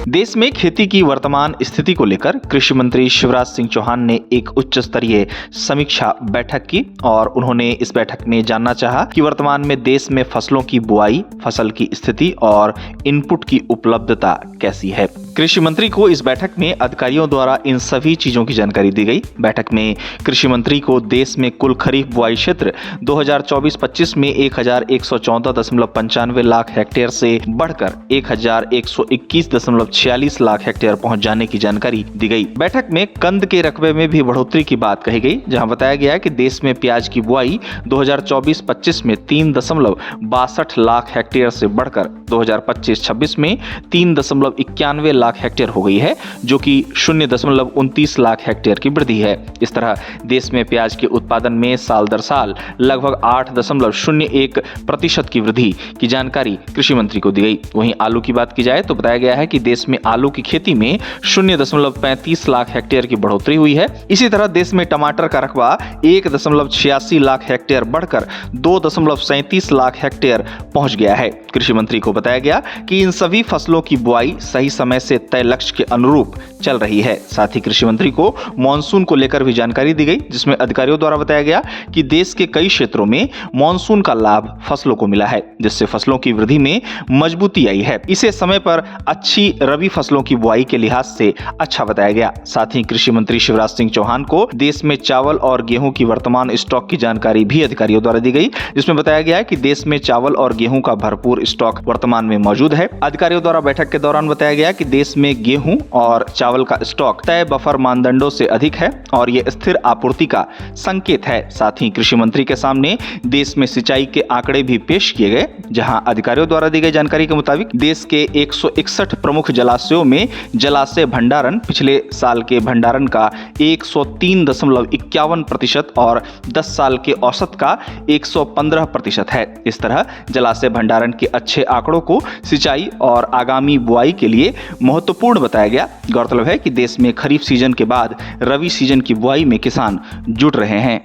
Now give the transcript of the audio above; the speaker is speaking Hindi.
देश में खेती की वर्तमान स्थिति को लेकर कृषि मंत्री शिवराज सिंह चौहान ने एक उच्च स्तरीय समीक्षा बैठक की और उन्होंने इस बैठक में जानना चाहा कि वर्तमान में देश में फसलों की बुआई, फसल की स्थिति और इनपुट की उपलब्धता कैसी है। कृषि मंत्री को इस बैठक में अधिकारियों द्वारा इन सभी चीजों की जानकारी दी गई। बैठक में कृषि मंत्री को देश में कुल खरीफ बुआई क्षेत्र 2024-25 में 1114.95 लाख हेक्टेयर से बढ़कर 1121.46 लाख हेक्टेयर पहुंच जाने की जानकारी दी गई। बैठक में कंद के रकबे में भी बढ़ोतरी की बात कही गई, जहां बताया गया कि देश में प्याज की बुआई 2024-25 में 3.62 लाख हेक्टेयर से बढ़कर 2025-26 में 3.91 लाख हेक्टेयर हो गई है, जो कि 0.29 लाख हेक्टेयर की वृद्धि है। इस तरह देश में प्याज के उत्पादन में साल दर साल लगभग 8.01% की वृद्धि की जानकारी कृषि मंत्री को दी गई। वहीं आलू की बात की जाए तो बताया गया है कि देश में आलू की खेती में 0.35 लाख हेक्टेयर की बढ़ोतरी हुई है। इसी तरह देश में टमाटर का रकबा 1.86 लाख हेक्टेयर बढ़कर 2.37 लाख हेक्टेयर पहुंच गया है। कृषि मंत्री को बताया गया कि इन सभी फसलों की बुआई सही समय से तय लक्ष्य के अनुरूप चल रही है। साथ ही कृषि मंत्री को मानसून को लेकर भी जानकारी दी गई, जिसमें अधिकारियों द्वारा बताया गया कि देश के कई क्षेत्रों में मानसून का लाभ फसलों को मिला है, जिससे फसलों की वृद्धि में मजबूती आई है। इसे समय पर अच्छी रबी फसलों की बुआई के लिहाज से अच्छा बताया गया। साथ ही कृषि मंत्री शिवराज सिंह चौहान को देश में चावल और गेहूं की वर्तमान स्टॉक की जानकारी भी अधिकारियों द्वारा दी गई, जिसमें बताया गया कि देश में चावल और गेहूं का भरपूर स्टॉक वर्तमान में मौजूद है। अधिकारियों द्वारा बैठक के दौरान बताया गया कि देश में गेहूं और चावल का स्टॉक तय बफर मानदंडों से अधिक है और यह स्थिर आपूर्ति का संकेत है। साथ ही कृषि मंत्री के सामने देश में सिंचाई के आंकड़े भी पेश किए गए, जहां अधिकारियों द्वारा दी गई जानकारी के मुताबिक देश के 161 प्रमुख जलाशयों में जलाशय भंडारण पिछले साल के भंडारण का 103.51% और 10 साल के औसत का 115% है। इस तरह जलाशय भंडारण के अच्छे आंकड़ों को सिंचाई और आगामी बुआई के लिए महत्वपूर्ण बताया गया। गौरतलब है कि देश में खरीफ सीजन के बाद रबी सीजन की बुआई में किसान जुट रहे हैं।